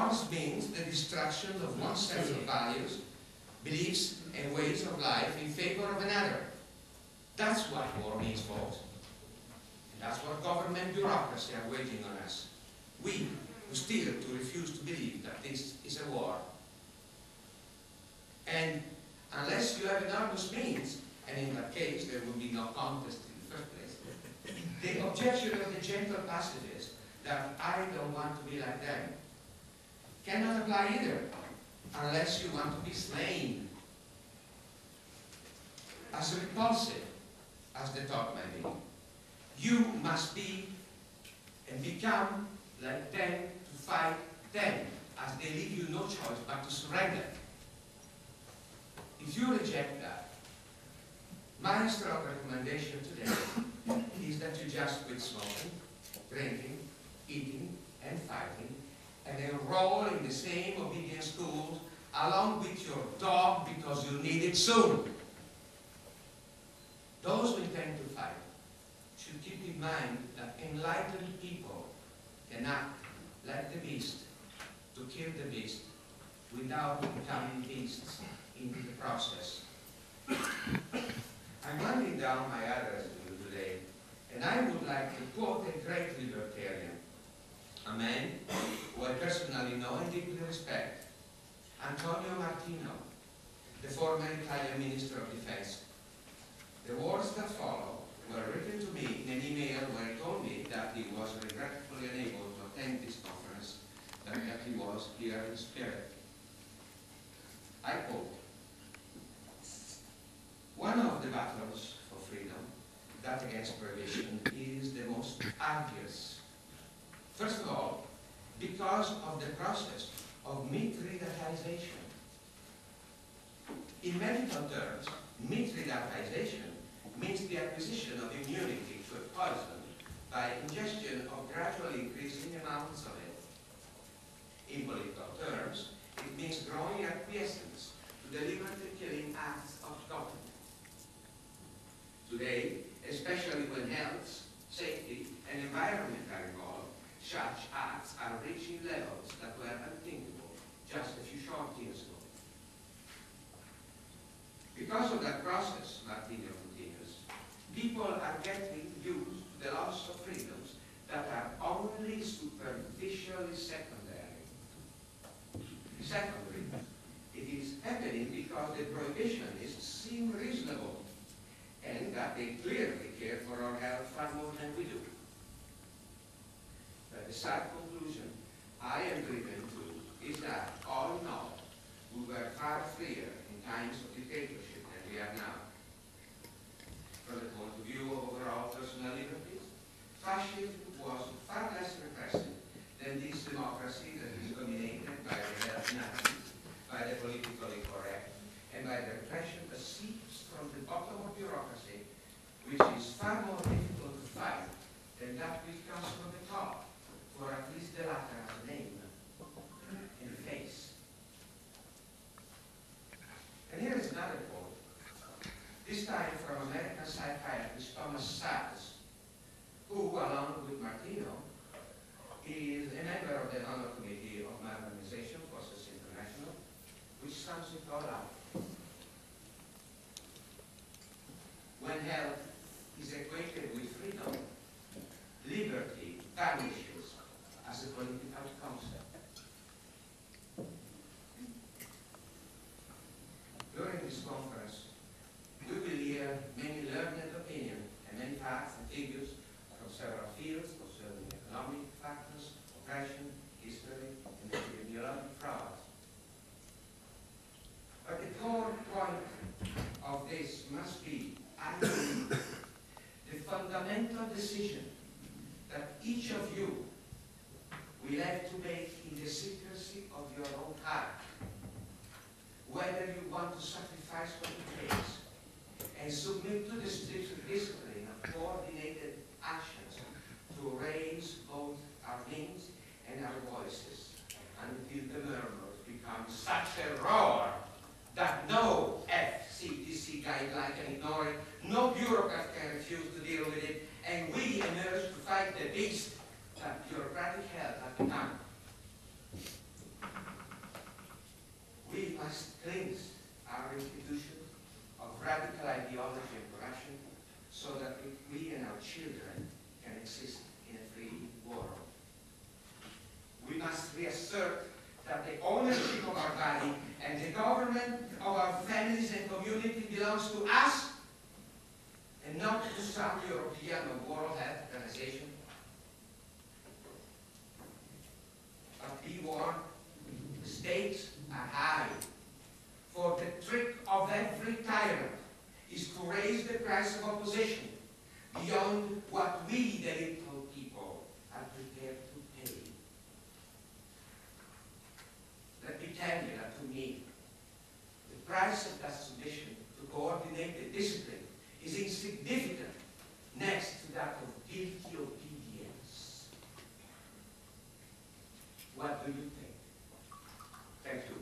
Wars means the destruction of one set of values, beliefs, and ways of life in favor of another. That's what war means, folks. And that's what government bureaucracy are waging on us. We, who still to refuse to believe that this is a war. And unless you have enormous means, and in that case there will be no contest in the first place, the objection of the gentle pacifist that I don't want to be like them cannot apply either, unless you want to be slain. As repulsive as the thought might be, you must be and become like them to fight them, as they leave you no choice but to surrender. If you reject that, my strong recommendation today is that you just quit smoking, drinking, eating, and fighting, and enroll in the same obedience schools along with your dog because you need it soon. Those who intend to fight should keep in mind that enlightened people can act like the beast, to kill the beast without becoming beasts in the process. I'm writing down my address to you today, and I would like to quote a great libertarian, a man who I personally know and deeply respect, Antonio Martino, the former Italian Minister of Defense. The words that follow were written to me in an email where he told me that he was regretfully unable to attend this conference, but that he was here in spirit. I quote, "One of the battles for freedom, that against prohibition, is the most arduous. First of all, because of the process of mithridatization. In medical terms, mithridatization means the acquisition of immunity to a poison by ingestion of gradually increasing amounts of it. In political terms, it means growing acquiescence to the liberty killing acts of government. Today, especially when health, safety, and environment are involved, such acts are reaching levels that were unthinkable just a few short years ago. Because of that process," Martino continues, "people are getting used to the loss of freedoms that are only superficially secondary. Secondly, it is happening because the prohibitionists seem reasonable, and that they clearly care for our health far more than we do. But the sad conclusion I am driven to is that, all in all, we were far freer in times of dictatorship than we are now. From the point of view of overall personal liberties, fascism was far less repressive than this democracy that is dominated by the health Nazis, by the politically correct, and by the repression that seeps from the bottom of bureaucracy, which is far more difficult to fight than that which comes from the top, for at least the latter has a name and a face." And here is another quote, this time from American psychiatrist Thomas Sachs, who, along with Martino, is a member of the Honor Committee of Modernization Forces International, which sums it all up. When health is equated with freedom, liberty vanishes as a political concept. During this conference, we will hear many learned opinions and many facts and figures from several fields concerning economic factors, oppression, history, and epidemiologic frauds. But the core point of this must be, I believe, the fundamental decision that each of you will have to make in the secrecy of your own heart, whether you want to sacrifice what it takes and submit to the strict discipline of coordinated actions to raise both our means and our voices until the murmurs become such a roar that no FCTC guideline can ignore it, no bureaucrat can refuse to deal with it, and we emerge to fight the beast that bureaucratic hell has become. children can exist in a free world. We must reassert that the ownership of our body and the government of our families and community belongs to us and not to some European or World Health Organization. But be warned, the stakes are high. For the trick of every tyrant is to raise the price of opposition beyond what we, the little people, are prepared to pay. Let me tell you that to me, the price of that submission to coordinated discipline is insignificant next to that of guilty obedience. What do you think? Thank you.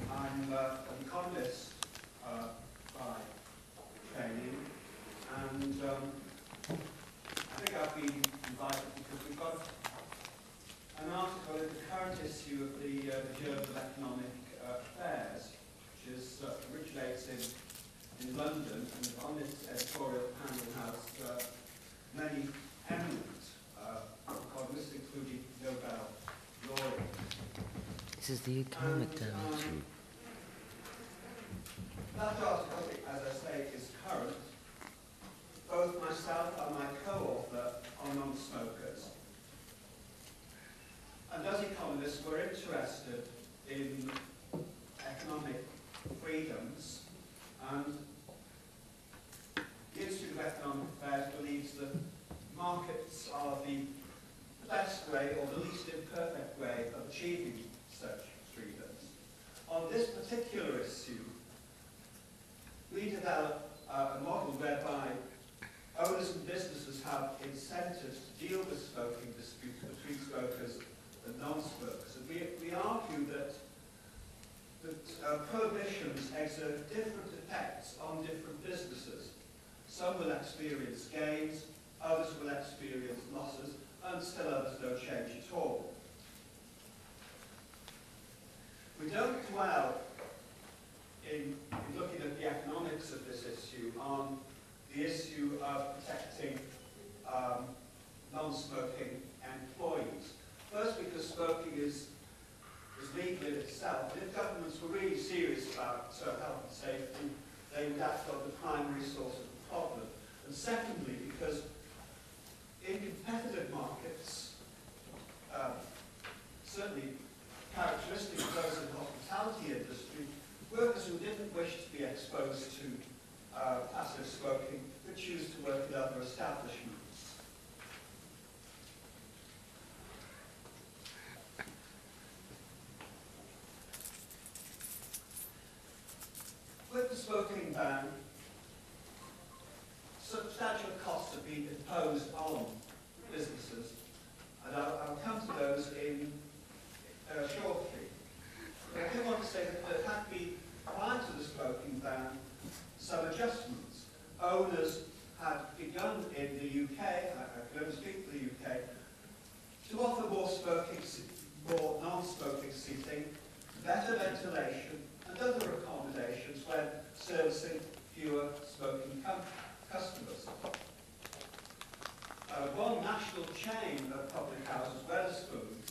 I'm an economist by training, and I think I've been invited because we've got an article in the current issue of the Journal of Economic Affairs, which originates in London, and on this editorial panel has many eminent economists, including Nobel laureates. This is the economic dimension. That article, as I say, is current. Both myself and my co-author are non-smokers. And as economists, we're interested in economic freedoms, and the Institute of Economic Affairs believes that markets are the best way or the least imperfect way of achieving such freedoms. On this particular issue, we developed a model whereby owners and businesses have incentives to deal with smoking disputes between smokers and non-smokers. And we argue that prohibitions exert different effects on different businesses. Some will experience gains, others will experience losses, and still others no change at all. We don't dwell in looking at the economics of this issue on the issue of protecting non-smoking employees. First, because smoking is legal in itself, and if governments were really serious about health and safety, they would act on the primary source of the problem. And secondly, because in competitive markets, certainly characteristic of those in the hospitality industry, workers who didn't wish to be exposed to passive smoking would choose to work in other establishments. With the smoking ban, substantial costs have been imposed on businesses, and I'll come to those in shortly. But I do want to say that there had been, prior to the smoking ban, some adjustments. Owners had begun in the UK, I can only speak for the UK, to offer more non-smoking seating, better ventilation, and other accommodations when servicing fewer smoking customers. One national chain of public houses, Wetherspoons,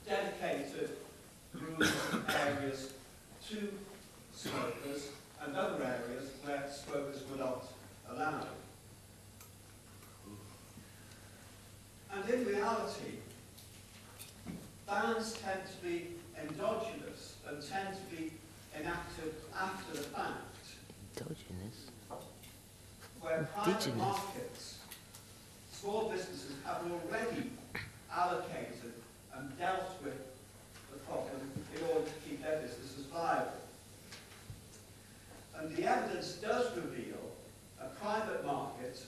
dedicated rooms and areas to smokers and other areas where smokers were not allowed. And in reality, bans tend to be endogenous and tend to be enacted after the fact. Endogenous? where private Indigenous. markets, small businesses have already allocated and dealt with the problem in order to keep their businesses viable. And the evidence does reveal a private market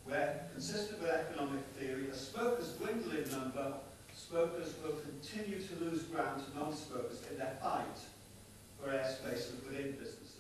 where, consistent with economic theory, as smokers dwindle in number, smokers will continue to lose ground to non-smokers in their fight for airspace within businesses.